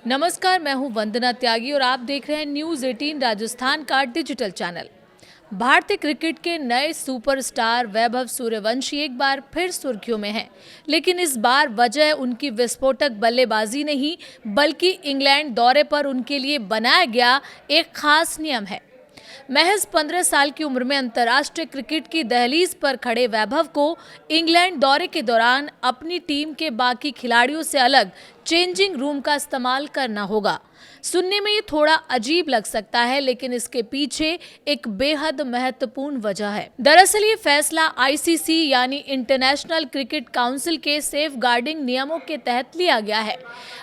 नमस्कार, मैं हूं वंदना त्यागी और आप देख रहे हैं न्यूज़ 18 राजस्थान का डिजिटल चैनल। भारतीय क्रिकेट के नए सुपरस्टार वैभव सूर्यवंशी एक बार फिर सुर्खियों में हैं, लेकिन इस बार वजह उनकी विस्फोटक बल्लेबाजी नहीं, बल्कि इंग्लैंड दौरे पर उनके लिए बनाया गया एक खास नियम है। महज 15 साल की उम्र में अंतर्राष्ट्रीय क्रिकेट की दहलीज पर खड़े वैभव को इंग्लैंड दौरे के दौरान अपनी टीम के बाकी खिलाड़ियों से अलग चेंजिंग रूम का इस्तेमाल करना होगा। सुनने में ये थोड़ा अजीब लग सकता है, लेकिन इसके पीछे एक बेहद महत्वपूर्ण वजह है। दरअसल ये फैसला आईसीसी यानी इंटरनेशनल क्रिकेट काउंसिल के सेफ गार्डिंग नियमों के तहत लिया गया है।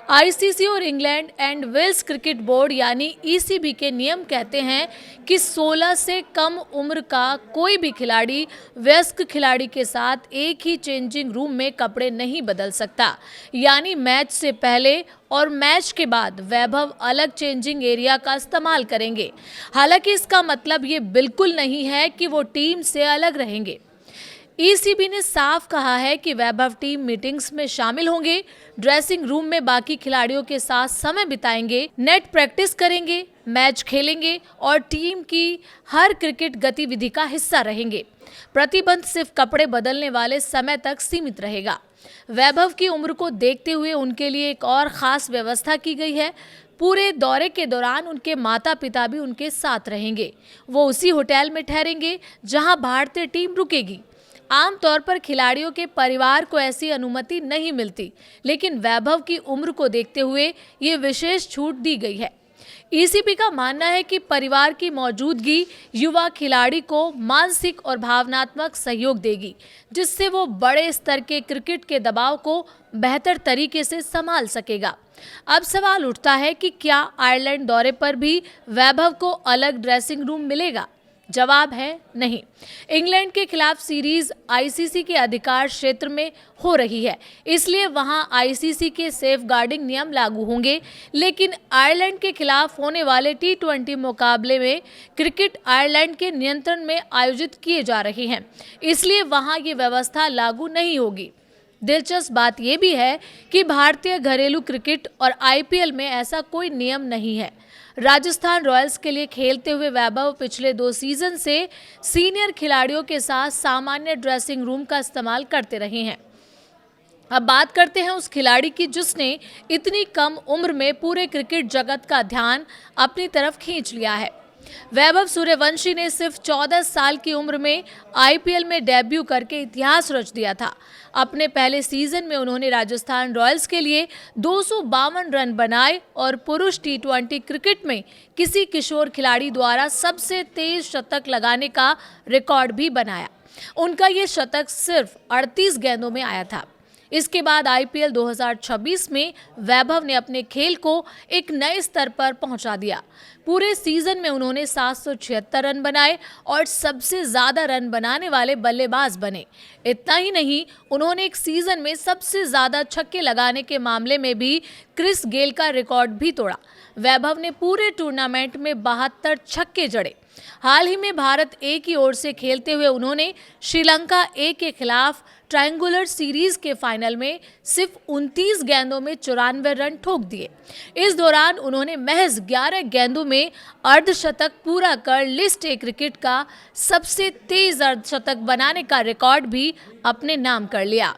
आईसीसी और England and Wales Cricket Board यानी ईसीबी के नियम कहते हैं कि 16 से कम उम्र का कोई भी खिलाड़ी वयस्क खिलाड़ी के साथ एक ही चेंजिंग रूम में कपड़े नहीं बदल सकता। यानी मैच से पहले और मैच के बाद वैभव अलग चेंजिंग एरिया का इस्तेमाल करेंगे। हालांकि इसका मतलब ये बिल्कुल नहीं है कि वो टीम से अलग रहेंगे। ईसीबी ने साफ कहा है कि वैभव टीम मीटिंग्स में शामिल होंगे, ड्रेसिंग रूम में बाकी खिलाड़ियों के साथ समय बिताएंगे, नेट प्रैक्टिस करेंगे, मैच खेलेंगे और टीम की हर क्रिकेट गतिविधि का हिस्सा रहेंगे। प्रतिबंध सिर्फ कपड़े बदलने वाले समय तक सीमित रहेगा। वैभव की उम्र को देखते हुए उनके लिए एक और खास व्यवस्था की गई है। पूरे दौरे के दौरान उनके माता पिता भी उनके साथ रहेंगे। वो उसी होटल में ठहरेंगे जहां भारतीय टीम रुकेगी। आमतौर पर खिलाड़ियों के परिवार को ऐसी अनुमति नहीं मिलती, लेकिन वैभव की उम्र को देखते हुए ये विशेष छूट दी गई है। ईसीबी का मानना है कि परिवार की मौजूदगी युवा खिलाड़ी को मानसिक और भावनात्मक सहयोग देगी, जिससे वो बड़े स्तर के क्रिकेट के दबाव को बेहतर तरीके से संभाल सकेगा। अब सवाल उठता है कि क्या आयरलैंड दौरे पर भी वैभव को अलग ड्रेसिंग रूम मिलेगा? जवाब है नहीं। इंग्लैंड के खिलाफ सीरीज आईसीसी के अधिकार क्षेत्र में हो रही है, इसलिए वहां आईसीसी के सेफ गार्डिंग नियम लागू होंगे। लेकिन आयरलैंड के खिलाफ होने वाले टी20 मुकाबले में क्रिकेट आयरलैंड के नियंत्रण में आयोजित किए जा रहे हैं, इसलिए वहां ये व्यवस्था लागू नहीं होगी। दिलचस्प बात यह भी है कि भारतीय घरेलू क्रिकेट और आईपीएल में ऐसा कोई नियम नहीं है। राजस्थान रॉयल्स के लिए खेलते हुए वैभव पिछले 2 सीजन से सीनियर खिलाड़ियों के साथ सामान्य ड्रेसिंग रूम का इस्तेमाल करते रहे हैं। अब बात करते हैं उस खिलाड़ी की जिसने इतनी कम उम्र में पूरे क्रिकेट जगत का ध्यान अपनी तरफ खींच लिया है। वैभव सूर्यवंशी ने सिर्फ 14 साल की उम्र में आईपीएल में डेब्यू करके इतिहास रच दिया था। अपने पहले सीजन में उन्होंने राजस्थान रॉयल्स के लिए 252 रन बनाए और पुरुष टी20 क्रिकेट में किसी किशोर खिलाड़ी द्वारा सबसे तेज शतक लगाने का रिकॉर्ड भी बनाया। उनका ये शतक सिर्फ 38 गेंदों में आया था। इसके बाद आईपीएल 2026 में वैभव ने अपने खेल को एक नए स्तर पर पहुंचा दिया। पूरे सीजन में उन्होंने 776 रन बनाए और सबसे ज्यादा रन बनाने वाले बल्लेबाज बने। इतना ही नहीं, उन्होंने एक सीजन में सबसे ज्यादा छक्के लगाने के मामले में भी क्रिस गेल का रिकॉर्ड भी तोड़ा। वैभव ने पूरे टूर्नामेंट में 72 छक्के जड़े। हाल ही में भारत ए की ओर से खेलते हुए उन्होंने श्रीलंका ए के खिलाफ ट्रायंगुलर सीरीज के फाइनल में सिर्फ 29 गेंदों में 94 रन ठोक दिए। इस दौरान उन्होंने महज 11 गेंदों में अर्धशतक पूरा कर लिस्ट ए क्रिकेट का सबसे तेज अर्धशतक बनाने का रिकॉर्ड भी अपने नाम कर लिया।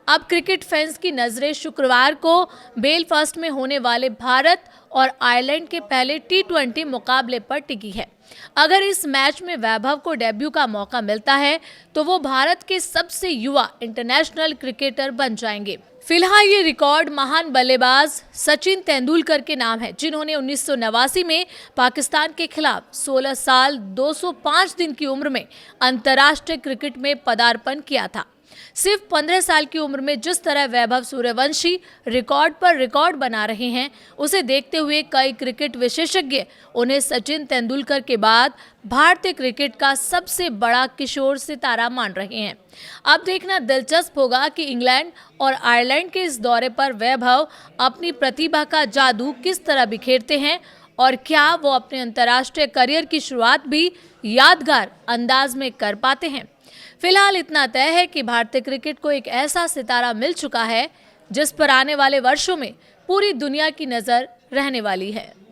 अब क्रिकेट फैंस की नजरें शुक्रवार को बेलफास्ट में होने वाले भारत और आयरलैंड के पहले टी20 मुकाबले पर टिकी है। अगर इस मैच में वैभव को डेब्यू का मौका मिलता है तो वो भारत के सबसे युवा इंटरनेशनल क्रिकेटर बन जाएंगे। फिलहाल ये रिकॉर्ड महान बल्लेबाज सचिन तेंदुलकर के नाम है, जिन्होंने 1989 में पाकिस्तान के खिलाफ 16 साल 205 दिन की उम्र में अंतर्राष्ट्रीय क्रिकेट में पदार्पण किया था। सिर्फ 15 साल की उम्र में जिस तरह वैभव सूर्यवंशी रिकॉर्ड पर रिकॉर्ड बना रहे हैं, उसे देखते हुए कई क्रिकेट विशेषज्ञ उन्हें सचिन तेंदुलकर के बाद भारतीय क्रिकेट का सबसे बड़ा किशोर सितारा मान रहे हैं। अब देखना दिलचस्प होगा कि इंग्लैंड और आयरलैंड के इस दौरे पर वैभव अपनी प्रतिभा का जादू किस तरह बिखेरते हैं और क्या वो अपने अंतर्राष्ट्रीय करियर की शुरुआत भी यादगार अंदाज में कर पाते हैं। फिलहाल इतना तय है कि भारतीय क्रिकेट को एक ऐसा सितारा मिल चुका है जिस पर आने वाले वर्षों में पूरी दुनिया की नज़र रहने वाली है।